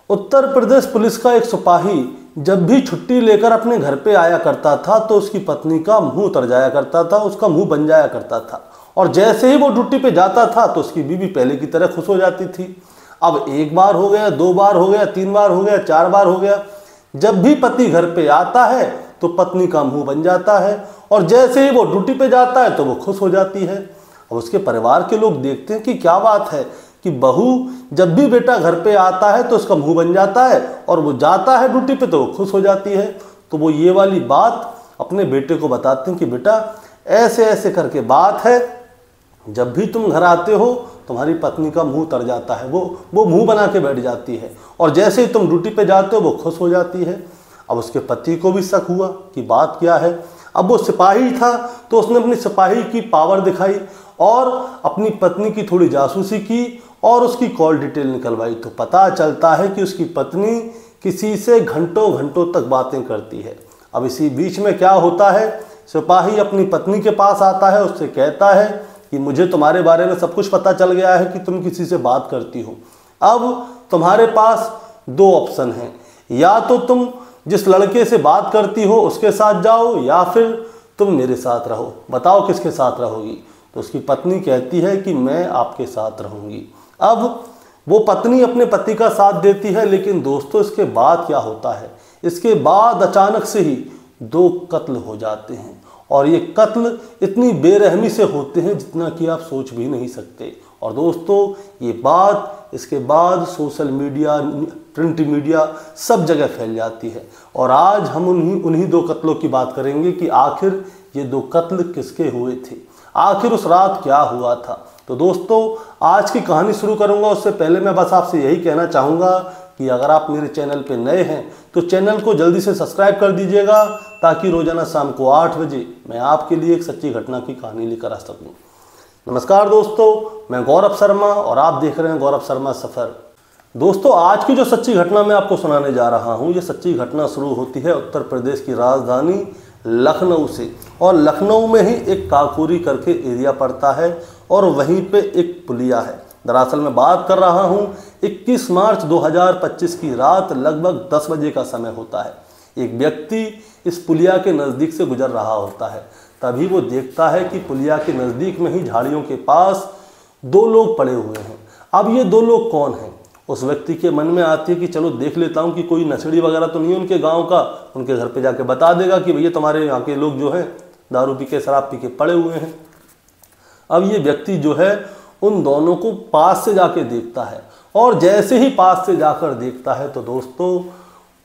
Uttar Pradesh police का एक सिपाही जब भी छुट्टी लेकर अपने घर पे आया करता था तो उसकी पत्नी का मुंह उतर जाया करता था, उसका मुंह बन जाया करता था। और जैसे ही वो ड्यूटी पे जाता था तो उसकी बीवी पहले की तरह खुश हो जाती थी। अब एक बार हो गया, दो बार हो गया, तीन बार हो गया, चार बार हो गया, जब भी पति घर पे आता है तो पत्नी का मुंह बन जाता है और जैसे ही वो ड्यूटी पे जाता है तो वो खुश हो जाती है। अब उसके परिवार के लोग देखते हैं कि क्या बात है कि बहू जब भी बेटा घर पे आता है तो उसका मुंह बन जाता है और वो जाता है ड्यूटी पे तो वो खुश हो जाती है। तो वो ये वाली बात अपने बेटे को बताते हैं कि बेटा ऐसे ऐसे करके बात है, जब भी तुम घर आते हो तुम्हारी पत्नी का मुंह तर जाता है, वो मुंह बना के बैठ जाती है और जैसे ही तुम ड्यूटी पे जाते हो वो खुश हो जाती है। अब उसके पति को भी शक हुआ कि बात क्या है। अब वो सिपाही था तो उसने अपनी सिपाही की पावर दिखाई और अपनी पत्नी की थोड़ी जासूसी की और उसकी कॉल डिटेल निकलवाई। तो पता चलता है कि उसकी पत्नी किसी से घंटों घंटों तक बातें करती है। अब इसी बीच में क्या होता है, सिपाही अपनी पत्नी के पास आता है, उससे कहता है कि मुझे तुम्हारे बारे में सब कुछ पता चल गया है कि तुम किसी से बात करती हो। अब तुम्हारे पास दो ऑप्शन हैं, या तो तुम जिस लड़के से बात करती हो उसके साथ जाओ या फिर तुम मेरे साथ रहो, बताओ किसके साथ रहोगी। तो उसकी पत्नी कहती है कि मैं आपके साथ रहूंगी। अब वो पत्नी अपने पति का साथ देती है, लेकिन दोस्तों इसके बाद क्या होता है, इसके बाद अचानक से ही दो कत्ल हो जाते हैं और ये कत्ल इतनी बेरहमी से होते हैं जितना कि आप सोच भी नहीं सकते। और दोस्तों ये बात इसके बाद सोशल मीडिया, प्रिंट मीडिया सब जगह फैल जाती है और आज हम उन्हीं दो कत्लों की बात करेंगे कि आखिर ये दो कत्ल किसके हुए थे, आखिर उस रात क्या हुआ था। तो दोस्तों आज की कहानी शुरू करूंगा उससे पहले मैं बस आपसे यही कहना चाहूँगा कि अगर आप मेरे चैनल पे नए हैं तो चैनल को जल्दी से सब्सक्राइब कर दीजिएगा ताकि रोजाना शाम को 8 बजे मैं आपके लिए एक सच्ची घटना की कहानी लेकर आ सकूं। नमस्कार दोस्तों, मैं गौरव शर्मा और आप देख रहे हैं गौरव शर्मा सफ़र। दोस्तों आज की जो सच्ची घटना मैं आपको सुनाने जा रहा हूं, ये सच्ची घटना शुरू होती है उत्तर प्रदेश की राजधानी लखनऊ से और लखनऊ में ही एक काकोरी करके एरिया पड़ता है और वहीं पे एक पुलिया है। दरअसल मैं बात कर रहा हूं 21 मार्च 2025 की रात लगभग 10 बजे का समय होता है। एक व्यक्ति इस पुलिया के नज़दीक से गुजर रहा होता है, तभी वो देखता है कि पुलिया के नज़दीक में ही झाड़ियों के पास दो लोग पड़े हुए हैं। अब ये दो लोग कौन हैं, उस व्यक्ति के मन में आती है कि चलो देख लेता हूँ कि कोई नशेड़ी वगैरह तो नहीं है उनके गाँव का, उनके घर पे जाके बता देगा कि भैया तुम्हारे यहाँ के लोग जो हैं दारू पी के शराब पी के पड़े हुए हैं। अब ये व्यक्ति जो है उन दोनों को पास से जाके देखता है और जैसे ही पास से जाकर देखता है तो दोस्तों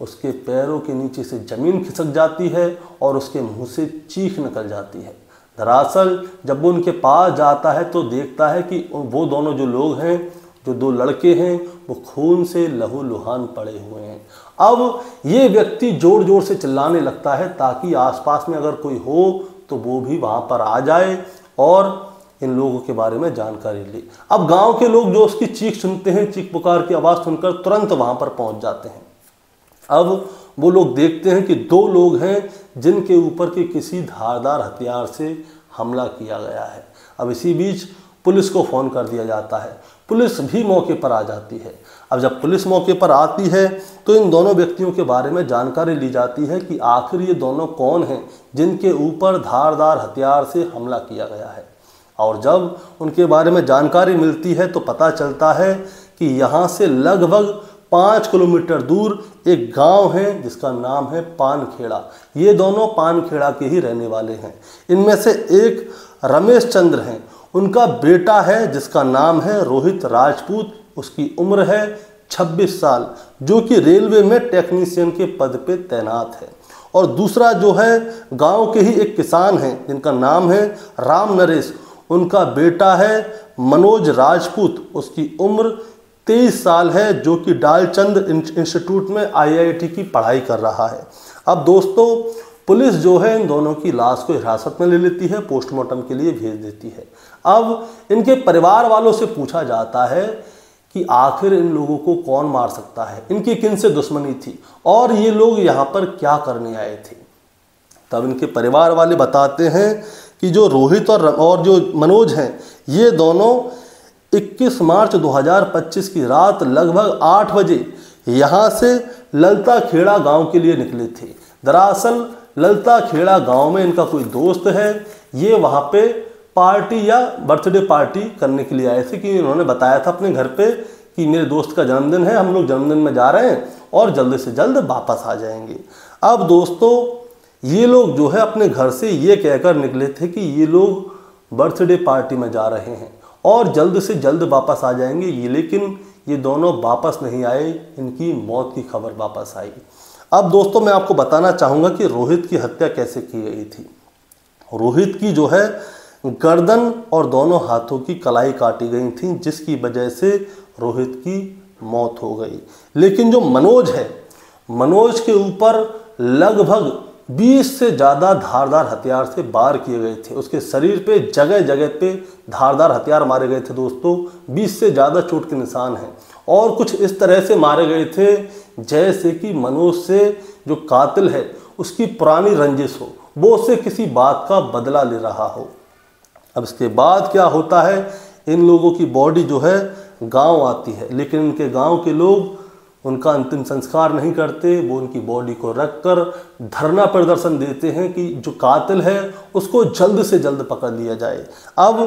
उसके पैरों के नीचे से ज़मीन खिसक जाती है और उसके मुंह से चीख निकल जाती है। दरअसल जब वो उनके पास जाता है तो देखता है कि वो दोनों जो लोग हैं, जो दो लड़के हैं, वो खून से लहूलुहान पड़े हुए हैं। अब ये व्यक्ति ज़ोर ज़ोर से चिल्लाने लगता है ताकि आसपास में अगर कोई हो तो वो भी वहाँ पर आ जाए और इन लोगों के बारे में जानकारी ले। अब गांव के लोग जो उसकी चीख सुनते हैं, चीख पुकार की आवाज़ सुनकर तुरंत वहाँ पर पहुँच जाते हैं। अब वो लोग देखते हैं कि दो लोग हैं जिनके ऊपर के किसी धारदार हथियार से हमला किया गया है। अब इसी बीच पुलिस को फ़ोन कर दिया जाता है, पुलिस भी मौके पर आ जाती है। अब जब पुलिस मौके पर आती है तो इन दोनों व्यक्तियों के बारे में जानकारी ली जाती है कि आखिर ये दोनों कौन हैं जिनके ऊपर धारदार हथियार से हमला किया गया है। और जब उनके बारे में जानकारी मिलती है तो पता चलता है कि यहाँ से लगभग 5 किलोमीटर दूर एक गांव है जिसका नाम है पानखेड़ा। ये दोनों पानखेड़ा के ही रहने वाले हैं। इनमें से एक रमेश चंद्र हैं, उनका बेटा है जिसका नाम है रोहित राजपूत, उसकी उम्र है 26 साल, जो कि रेलवे में टेक्नीशियन के पद पे तैनात है। और दूसरा जो है गांव के ही एक किसान हैं जिनका नाम है राम नरेश, उनका बेटा है मनोज राजपूत, उसकी उम्र 23 साल है, जो कि डालचंद इंस्टीट्यूट में IIT की पढ़ाई कर रहा है। अब दोस्तों पुलिस जो है इन दोनों की लाश को हिरासत में ले लेती है, पोस्टमार्टम के लिए भेज देती है। अब इनके परिवार वालों से पूछा जाता है कि आखिर इन लोगों को कौन मार सकता है, इनकी किन से दुश्मनी थी और ये लोग यहाँ पर क्या करने आए थे। तब इनके परिवार वाले बताते हैं कि जो रोहित और जो मनोज हैं, ये दोनों 21 मार्च 2025 की रात लगभग 8 बजे यहाँ से ललता खेड़ा गांव के लिए निकले थे। दरअसल ललता खेड़ा गांव में इनका कोई दोस्त है, ये वहाँ पे पार्टी या बर्थडे पार्टी करने के लिए आए थे कि उन्होंने बताया था अपने घर पे कि मेरे दोस्त का जन्मदिन है, हम लोग जन्मदिन में जा रहे हैं और जल्द से जल्द वापस आ जाएंगे। अब दोस्तों ये लोग जो है अपने घर से ये कहकर निकले थे कि ये लोग बर्थडे पार्टी में जा रहे हैं और जल्द से जल्द वापस आ जाएंगे, लेकिन ये दोनों वापस नहीं आए, इनकी मौत की खबर वापस आई। अब दोस्तों मैं आपको बताना चाहूँगा कि रोहित की हत्या कैसे की गई थी। रोहित की जो है गर्दन और दोनों हाथों की कलाई काटी गई थी, जिसकी वजह से रोहित की मौत हो गई। लेकिन जो मनोज है, मनोज के ऊपर लगभग 20 से ज़्यादा धारदार हथियार से वार किए गए थे। उसके शरीर पे जगह जगह पे धारदार हथियार मारे गए थे दोस्तों। 20 से ज़्यादा चोट के निशान हैं और कुछ इस तरह से मारे गए थे जैसे कि मनोज से जो कातिल है उसकी पुरानी रंजिश हो, वो उससे किसी बात का बदला ले रहा हो। अब इसके बाद क्या होता है, इन लोगों की बॉडी जो है गांव आती है, लेकिन इनके गांव के लोग उनका अंतिम संस्कार नहीं करते। वो उनकी बॉडी को रखकर धरना प्रदर्शन देते हैं कि जो कातिल है उसको जल्द से जल्द पकड़ लिया जाए। अब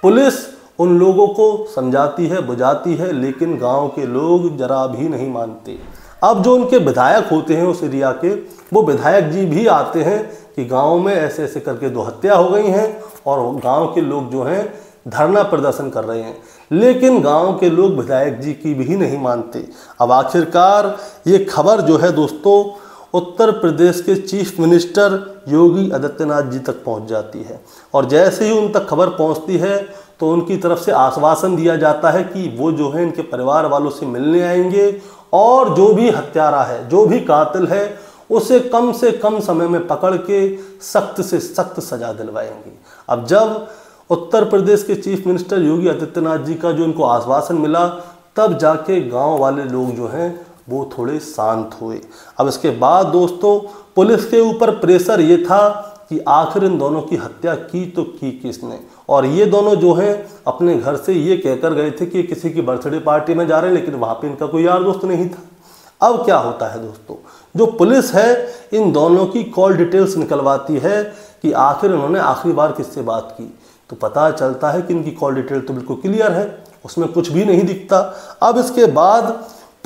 पुलिस उन लोगों को समझाती है, बुझाती है, लेकिन गांव के लोग जरा भी नहीं मानते। अब जो उनके विधायक होते हैं उस एरिया के, वो विधायक जी भी आते हैं कि गांव में ऐसे ऐसे करके 2 हत्या हो गई हैं और गांव के लोग जो हैं धरना प्रदर्शन कर रहे हैं, लेकिन गांव के लोग विधायक जी की भी नहीं मानते। अब आखिरकार ये खबर जो है दोस्तों उत्तर प्रदेश के चीफ मिनिस्टर योगी आदित्यनाथ जी तक पहुंच जाती है और जैसे ही उन तक खबर पहुंचती है तो उनकी तरफ से आश्वासन दिया जाता है कि वो जो है इनके परिवार वालों से मिलने आएंगे और जो भी हत्यारा है, जो भी कातिल है, उसे कम से कम समय में पकड़ के सख्त से सख्त सजा दिलवाएंगे। अब जब उत्तर प्रदेश के चीफ मिनिस्टर योगी आदित्यनाथ जी का जो इनको आश्वासन मिला, तब जाके गांव वाले लोग जो हैं वो थोड़े शांत हुए। अब इसके बाद दोस्तों पुलिस के ऊपर प्रेशर ये था कि आखिर इन दोनों की हत्या की तो की किसने, और ये दोनों जो हैं अपने घर से ये कहकर गए थे कि किसी की बर्थडे पार्टी में जा रहे हैं, लेकिन वहाँ पे इनका कोई यार दोस्त नहीं था। अब क्या होता है दोस्तों, जो पुलिस है इन दोनों की कॉल डिटेल्स निकलवाती है कि आखिर इन्होंने आखिरी बार किससे बात की, तो पता चलता है कि इनकी कॉल डिटेल तो बिल्कुल क्लियर है, उसमें कुछ भी नहीं दिखता। अब इसके बाद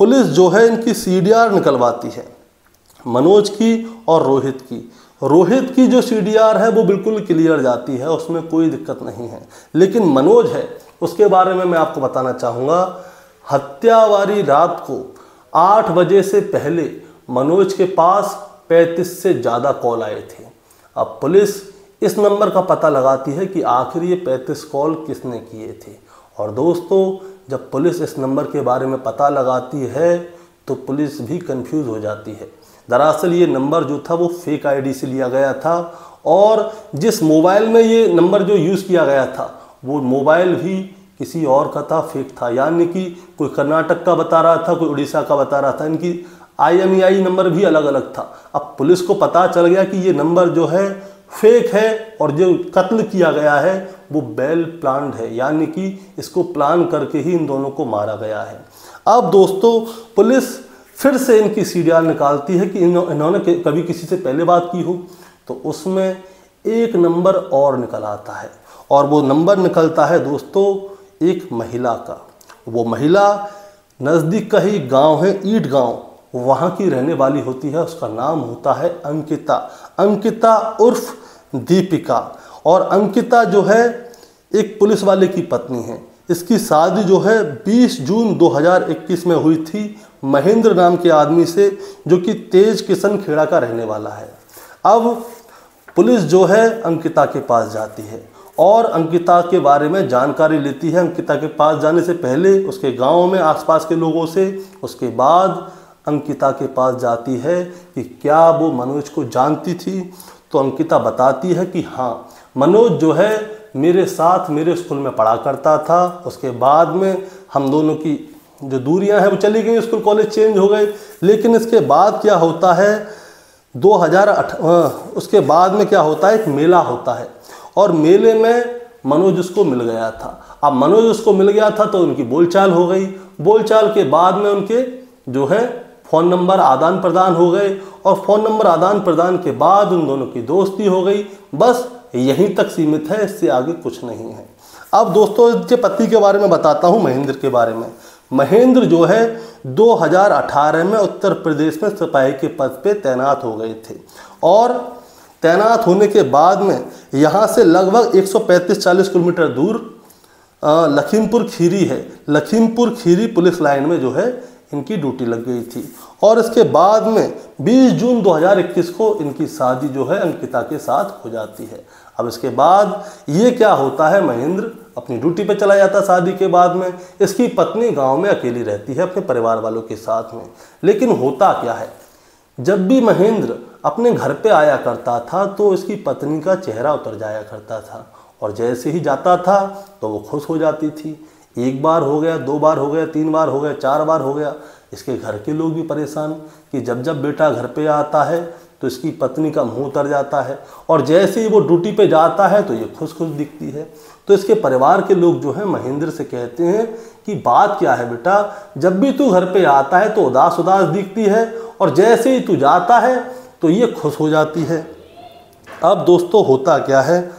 पुलिस जो है इनकी CDR निकलवाती है, मनोज की और रोहित की। रोहित की जो CDR है वो बिल्कुल क्लियर जाती है, उसमें कोई दिक्कत नहीं है। लेकिन मनोज है, उसके बारे में मैं आपको बताना चाहूँगा। हत्या वाली रात को 8 बजे से पहले मनोज के पास 35 से ज़्यादा कॉल आए थे। अब पुलिस इस नंबर का पता लगाती है कि आखिर ये 35 कॉल किसने किए थे। और दोस्तों जब पुलिस इस नंबर के बारे में पता लगाती है तो पुलिस भी कंफ्यूज हो जाती है। दरअसल ये नंबर जो था वो फेक ID से लिया गया था और जिस मोबाइल में ये नंबर जो यूज़ किया गया था वो मोबाइल भी किसी और का था, फेक था। यानी कि कोई कर्नाटक का बता रहा था, कोई उड़ीसा का बता रहा था, इनकी IMEI नंबर भी अलग अलग था। अब पुलिस को पता चल गया कि ये नंबर जो है फेक है और जो कत्ल किया गया है वो वेल प्लान्ड है, यानी कि इसको प्लान करके ही इन दोनों को मारा गया है। अब दोस्तों पुलिस फिर से इनकी CDR निकालती है कि इन्होंने कभी किसी से पहले बात की हो, तो उसमें एक नंबर और निकल आता है और वो नंबर निकलता है दोस्तों एक महिला का। वो महिला नज़दीक का ही गांव है, ईट गांव, वहाँ की रहने वाली होती है। उसका नाम होता है अंकिता, अंकिता उर्फ दीपिका। और अंकिता जो है एक पुलिस वाले की पत्नी है। इसकी शादी जो है 20 जून 2021 में हुई थी महेंद्र नाम के आदमी से, जो कि तेज किशन खेड़ा का रहने वाला है। अब पुलिस जो है अंकिता के पास जाती है और अंकिता के बारे में जानकारी लेती है। अंकिता के पास जाने से पहले उसके गांव में आसपास के लोगों से, उसके बाद अंकिता के पास जाती है कि क्या वो मनोज को जानती थी। तो अंकिता बताती है कि हाँ, मनोज जो है मेरे साथ मेरे स्कूल में पढ़ा करता था। उसके बाद में हम दोनों की जो दूरियां हैं वो चली गई, स्कूल कॉलेज चेंज हो गए। लेकिन इसके बाद क्या होता है 2008 उसके बाद में क्या होता है, एक मेला होता है और मेले में मनोज उसको मिल गया था। अब मनोज उसको मिल गया था तो उनकी बोलचाल हो गई। बोलचाल के बाद में उनके जो है फ़ोन नंबर आदान प्रदान हो गए और फ़ोन नंबर आदान प्रदान के बाद उन दोनों की दोस्ती हो गई। बस यहीं तक सीमित है, इससे आगे कुछ नहीं है। अब दोस्तों इनके पति के बारे में बताता हूँ, महेंद्र के बारे में। महेंद्र जो है 2018 में उत्तर प्रदेश में सिपाही के पद पे तैनात हो गए थे और तैनात होने के बाद में यहाँ से लगभग 135-40 किलोमीटर दूर लखीमपुर खीरी है, लखीमपुर खीरी पुलिस लाइन में जो है इनकी ड्यूटी लग गई थी। और इसके बाद में 20 जून 2021 को इनकी शादी जो है अंकिता के साथ हो जाती है। अब इसके बाद ये क्या होता है, महेंद्र अपनी ड्यूटी पे चला जाता शादी के बाद में। इसकी पत्नी गांव में अकेली रहती है अपने परिवार वालों के साथ में। लेकिन होता क्या है, जब भी महेंद्र अपने घर पे आया करता था तो इसकी पत्नी का चेहरा उतर जाया करता था और जैसे ही जाता था तो वो खुश हो जाती थी। एक बार हो गया, 2 बार हो गया, 3 बार हो गया, 4 बार हो गया। इसके घर के लोग भी परेशान कि जब जब बेटा घर पे आता है तो इसकी पत्नी का मुंह उतर जाता है और जैसे ही वो ड्यूटी पे जाता है तो ये खुश खुश दिखती है। तो इसके परिवार के लोग जो है महेंद्र से कहते हैं कि बात क्या है बेटा, जब भी तू घर पे आता है तो उदास उदास दिखती है और जैसे ही तू जाता है तो ये खुश हो जाती है। अब दोस्तों होता क्या है,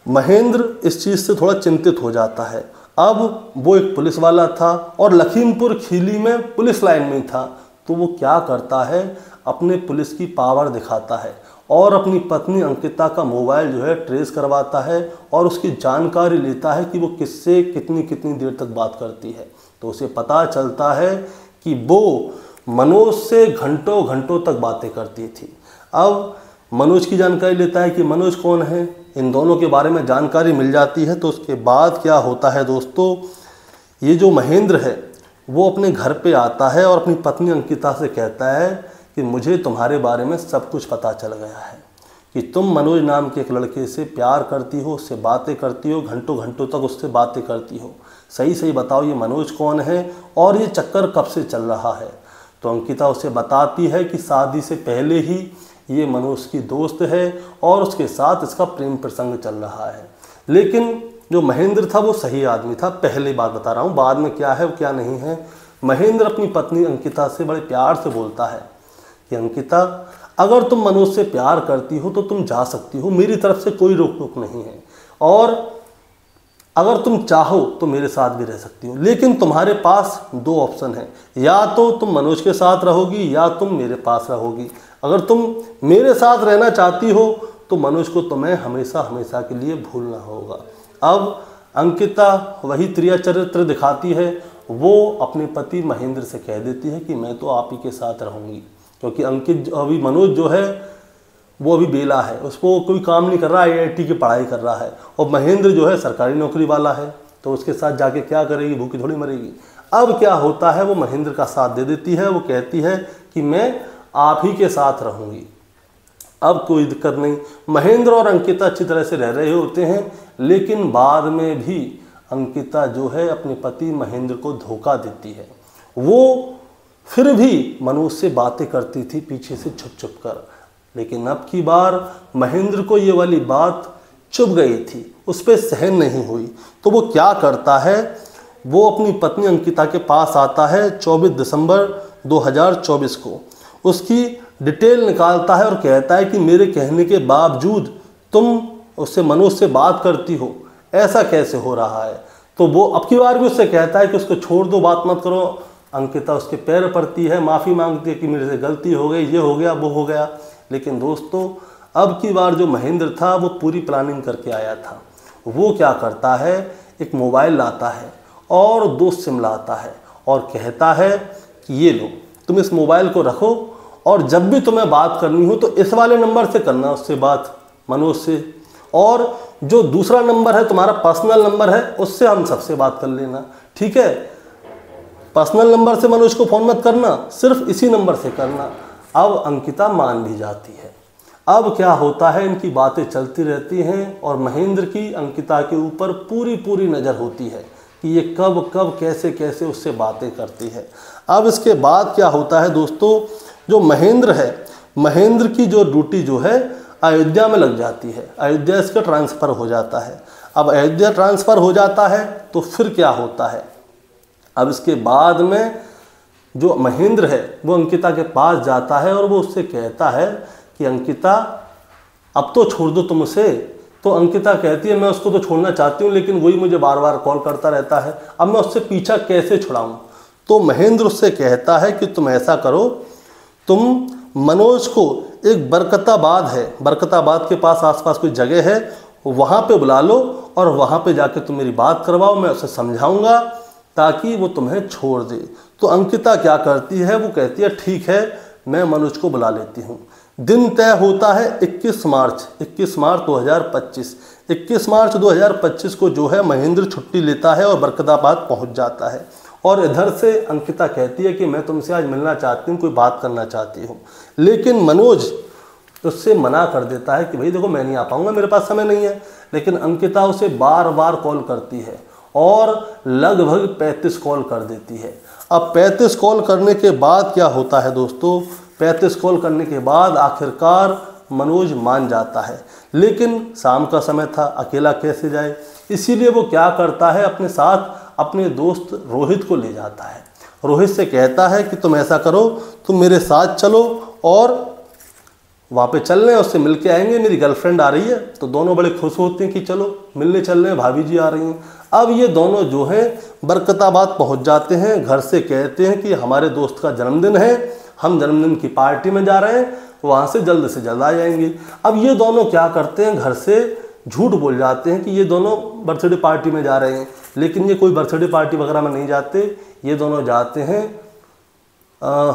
महेंद्र इस चीज़ से थोड़ा चिंतित हो जाता है। अब वो एक पुलिस वाला था और लखीमपुर खीरी में पुलिस लाइन में था, तो वो क्या करता है, अपने पुलिस की पावर दिखाता है और अपनी पत्नी अंकिता का मोबाइल जो है ट्रेस करवाता है और उसकी जानकारी लेता है कि वो किससे कितनी कितनी देर तक बात करती है। तो उसे पता चलता है कि वो मनोज से घंटों घंटों तक बातें करती थी। अब मनोज की जानकारी लेता है कि मनोज कौन है, इन दोनों के बारे में जानकारी मिल जाती है। तो उसके बाद क्या होता है दोस्तों, ये जो महेंद्र है वो अपने घर पे आता है और अपनी पत्नी अंकिता से कहता है कि मुझे तुम्हारे बारे में सब कुछ पता चल गया है कि तुम मनोज नाम के एक लड़के से प्यार करती हो, उससे बातें करती हो, घंटों घंटों तक उससे बातें करती हो। सही सही बताओ ये मनोज कौन है और ये चक्कर कब से चल रहा है। तो अंकिता उसे बताती है कि शादी से पहले ही ये मनोज की दोस्त है और उसके साथ इसका प्रेम प्रसंग चल रहा है। लेकिन जो महेंद्र था वो सही आदमी था, पहले बात बता रहा हूँ, बाद में क्या है क्या नहीं है। महेंद्र अपनी पत्नी अंकिता से बड़े प्यार से बोलता है कि अंकिता अगर तुम मनोज से प्यार करती हो तो तुम जा सकती हो, मेरी तरफ से कोई रोक टोक नहीं है और अगर तुम चाहो तो मेरे साथ भी रह सकती हो। लेकिन तुम्हारे पास 2 ऑप्शन है, या तो तुम मनोज के साथ रहोगी या तुम मेरे पास रहोगी। अगर तुम मेरे साथ रहना चाहती हो तो मनोज को तुम्हें हमेशा हमेशा के लिए भूलना होगा। अब अंकिता वही त्रिया चरित्र दिखाती है, वो अपने पति महेंद्र से कह देती है कि मैं तो आप ही के साथ रहूँगी, क्योंकि अंकित अभी मनोज जो है वो अभी बेला है, उसको कोई काम नहीं कर रहा, IIT की पढ़ाई कर रहा है और महेंद्र जो है सरकारी नौकरी वाला है, तो उसके साथ जाके क्या करेगी, भूखी थोड़ी मरेगी। अब क्या होता है, वो महेंद्र का साथ दे देती है, वो कहती है कि मैं आप ही के साथ रहूँगी। अब कोई दिक्कत नहीं, महेंद्र और अंकिता अच्छी तरह से रह रहे होते हैं। लेकिन बाद में भी अंकिता जो है अपने पति महेंद्र को धोखा देती है। वो फिर भी मनोज से बातें करती थी पीछे से छुप छुप कर, लेकिन अब की बार महेंद्र को ये वाली बात चुभ गई थी, उस पर सहन नहीं हुई। तो वो क्या करता है, वो अपनी पत्नी अंकिता के पास आता है 24 दिसंबर 2024 को, उसकी डिटेल निकालता है और कहता है कि मेरे कहने के बावजूद तुम उससे मनोज से बात करती हो, ऐसा कैसे हो रहा है। तो वो अब की बार भी उससे कहता है कि उसको छोड़ दो, बात मत करो। अंकिता उसके पैर पड़ती है, माफ़ी मांगती है कि मेरे से गलती हो गई, ये हो गया वो हो गया। लेकिन दोस्तों अब की बार जो महेंद्र था वो पूरी प्लानिंग करके आया था। वो क्या करता है, एक मोबाइल लाता है और 2 सिम लाता है और कहता है कि ये लो, तुम इस मोबाइल को रखो और जब भी तुम्हें बात करनी हो तो इस वाले नंबर से करना उससे बात, मनोज से, और जो दूसरा नंबर है तुम्हारा पर्सनल नंबर है उससे हम सबसे बात कर लेना, ठीक है। पर्सनल नंबर से मनोज को फ़ोन मत करना, सिर्फ इसी नंबर से करना। अब अंकिता मान भी जाती है। अब क्या होता है, इनकी बातें चलती रहती हैं और महेंद्र की अंकिता के ऊपर पूरी नज़र होती है कि ये कब कब कैसे कैसे उससे बातें करती है। अब इसके बाद क्या होता है दोस्तों, जो महेंद्र है, महेंद्र की जो ड्यूटी जो है अयोध्या में लग जाती है, अयोध्या इसका ट्रांसफ़र हो जाता है। अब अयोध्या ट्रांसफ़र हो जाता है तो फिर क्या होता है, अब इसके बाद में जो महेंद्र है वो अंकिता के पास जाता है और वो उससे कहता है कि अंकिता अब तो छोड़ दो तुम उसे। तो अंकिता कहती है मैं उसको तो छोड़ना चाहती हूँ लेकिन वही मुझे बार बार कॉल करता रहता है, अब मैं उससे पीछा कैसे छुड़ाऊँ। तो महेंद्र उससे कहता है कि तुम ऐसा करो, तुम मनोज को एक बरकताबाद है, बरकताबाद के पास आसपास कोई जगह है, वहाँ पे बुला लो और वहाँ पे जाके तुम मेरी बात करवाओ, मैं उसे समझाऊंगा ताकि वो तुम्हें छोड़ दे। तो अंकिता क्या करती है, वो कहती है ठीक है मैं मनोज को बुला लेती हूँ। दिन तय होता है 21 मार्च 2025। 21 मार्च 2025 को जो है महेंद्र छुट्टी लेता है और बरकताबाद पहुँच जाता है। और इधर से अंकिता कहती है कि मैं तुमसे आज मिलना चाहती हूँ, कोई बात करना चाहती हूँ। लेकिन मनोज उससे मना कर देता है कि भाई देखो मैं नहीं आ पाऊँगा, मेरे पास समय नहीं है। लेकिन अंकिता उसे बार बार कॉल करती है और लगभग 35 कॉल कर देती है। अब 35 कॉल करने के बाद क्या होता है दोस्तों, 35 कॉल करने के बाद आखिरकार मनोज मान जाता है। लेकिन शाम का समय था, अकेला कैसे जाए, इसीलिए वो क्या करता है, अपने साथ अपने दोस्त रोहित को ले जाता है। रोहित से कहता है कि तुम ऐसा करो, तुम मेरे साथ चलो और वहाँ पे चल रहे हैं, उससे मिल के आएंगे, मेरी गर्लफ्रेंड आ रही है। तो दोनों बड़े खुश होते हैं कि चलो मिलने चल रहे हैं, भाभी जी आ रही हैं। अब ये दोनों जो हैं बरकताबाद पहुँच जाते हैं, घर से कहते हैं कि हमारे दोस्त का जन्मदिन है, हम जन्मदिन की पार्टी में जा रहे हैं, वहाँ से जल्द आ जाएंगे। अब ये दोनों क्या करते हैं, घर से झूठ बोल जाते हैं कि ये दोनों बर्थडे पार्टी में जा रहे हैं, लेकिन ये कोई बर्थडे पार्टी वगैरह में नहीं जाते। ये दोनों जाते हैं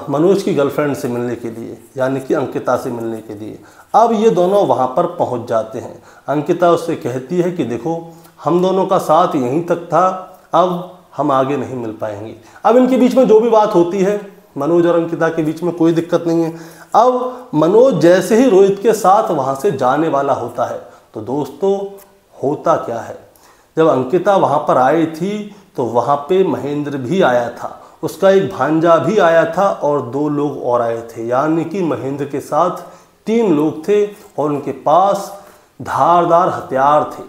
मनोज की गर्लफ्रेंड से मिलने के लिए, यानी कि अंकिता से मिलने के लिए। अब ये दोनों वहाँ पर पहुँच जाते हैं। अंकिता उससे कहती है कि देखो हम दोनों का साथ यहीं तक था, अब हम आगे नहीं मिल पाएंगे। अब इनके बीच में जो भी बात होती है, मनोज और अंकिता के बीच में कोई दिक्कत नहीं है। अब मनोज जैसे ही रोहित के साथ वहाँ से जाने वाला होता है, तो दोस्तों होता क्या है, जब अंकिता वहाँ पर आई थी तो वहाँ पे महेंद्र भी आया था, उसका एक भांजा भी आया था और 2 लोग और आए थे, यानी कि महेंद्र के साथ 3 लोग थे और उनके पास धारदार हथियार थे।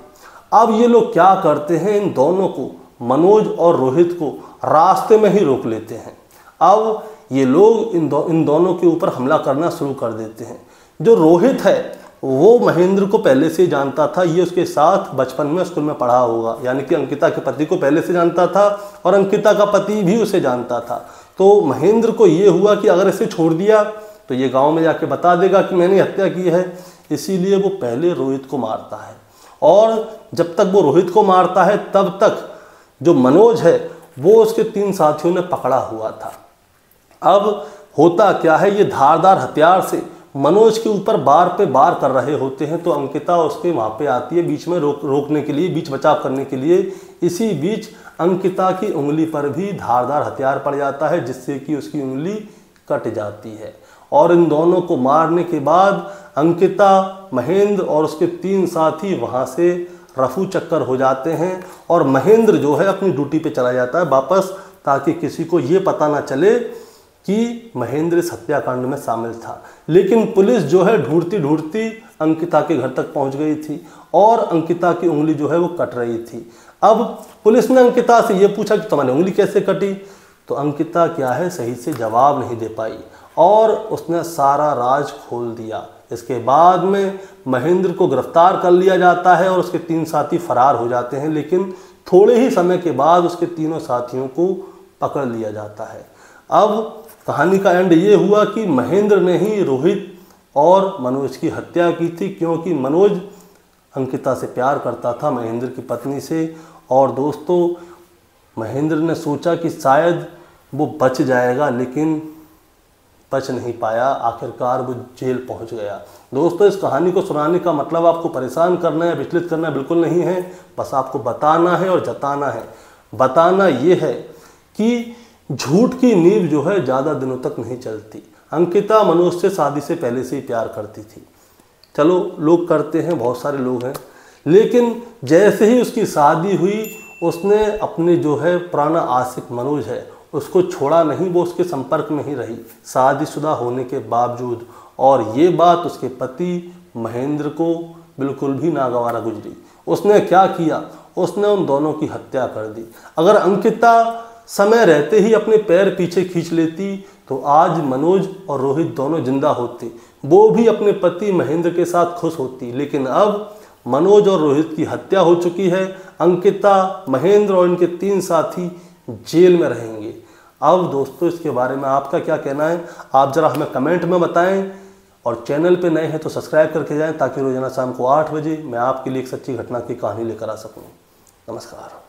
अब ये लोग क्या करते हैं, इन दोनों को, मनोज और रोहित को रास्ते में ही रोक लेते हैं। अब ये लोग इन दोनों के ऊपर हमला करना शुरू कर देते हैं। जो रोहित है वो महेंद्र को पहले से जानता था, ये उसके साथ बचपन में स्कूल में पढ़ा होगा, यानी कि अंकिता के पति को पहले से जानता था और अंकिता का पति भी उसे जानता था। तो महेंद्र को ये हुआ कि अगर इसे छोड़ दिया तो ये गांव में जाके बता देगा कि मैंने हत्या की है, इसीलिए वो पहले रोहित को मारता है। और जब तक वो रोहित को मारता है तब तक जो मनोज है वो उसके 3 साथियों ने पकड़ा हुआ था। अब होता क्या है, ये धारदार हथियार से मनोज के ऊपर बार पे बार कर रहे होते हैं, तो अंकिता उसके वहाँ पे आती है बीच में रोकने के लिए, बीच बचाव करने के लिए। इसी बीच अंकिता की उंगली पर भी धारदार हथियार पड़ जाता है, जिससे कि उसकी उंगली कट जाती है। और इन दोनों को मारने के बाद अंकिता, महेंद्र और उसके 3 साथी वहाँ से रफू चक्कर हो जाते हैं और महेंद्र जो है अपनी ड्यूटी पे चला जाता है वापस, ताकि किसी को ये पता ना चले कि महेंद्र इस हत्याकांड में शामिल था। लेकिन पुलिस जो है ढूंढती ढूंढती अंकिता के घर तक पहुंच गई थी और अंकिता की उंगली जो है वो कट रही थी। अब पुलिस ने अंकिता से ये पूछा कि तुम्हारी उंगली कैसे कटी, तो अंकिता क्या है सही से जवाब नहीं दे पाई और उसने सारा राज खोल दिया। इसके बाद में महेंद्र को गिरफ्तार कर लिया जाता है और उसके 3 साथी फरार हो जाते हैं, लेकिन थोड़े ही समय के बाद उसके तीनों साथियों को पकड़ लिया जाता है। अब कहानी का एंड ये हुआ कि महेंद्र ने ही रोहित और मनोज की हत्या की थी, क्योंकि मनोज अंकिता से प्यार करता था, महेंद्र की पत्नी से। और दोस्तों महेंद्र ने सोचा कि शायद वो बच जाएगा, लेकिन बच नहीं पाया, आखिरकार वो जेल पहुंच गया। दोस्तों इस कहानी को सुनाने का मतलब आपको परेशान करना है, विचलित करना बिल्कुल नहीं है, बस आपको बताना है और जताना है। बताना ये है कि झूठ की नींव जो है ज़्यादा दिनों तक नहीं चलती। अंकिता मनोज से शादी से पहले से ही प्यार करती थी, चलो लोग करते हैं, बहुत सारे लोग हैं, लेकिन जैसे ही उसकी शादी हुई उसने अपने जो है पुराना आशिक मनोज है उसको छोड़ा नहीं, वो उसके संपर्क में ही रही शादीशुदा होने के बावजूद। और ये बात उसके पति महेंद्र को बिल्कुल भी नागवारा गुजरी। उसने क्या किया, उसने उन दोनों की हत्या कर दी। अगर अंकिता समय रहते ही अपने पैर पीछे खींच लेती तो आज मनोज और रोहित दोनों जिंदा होते, वो भी अपने पति महेंद्र के साथ खुश होती। लेकिन अब मनोज और रोहित की हत्या हो चुकी है। अंकिता, महेंद्र और इनके 3 साथी जेल में रहेंगे। अब दोस्तों इसके बारे में आपका क्या कहना है, आप जरा हमें कमेंट में बताएं। और चैनल पे नए हैं तो सब्सक्राइब करके जाएं ताकि रोजाना शाम को 8 बजे मैं आपके लिए एक सच्ची घटना की कहानी लेकर आ सकूं। नमस्कार।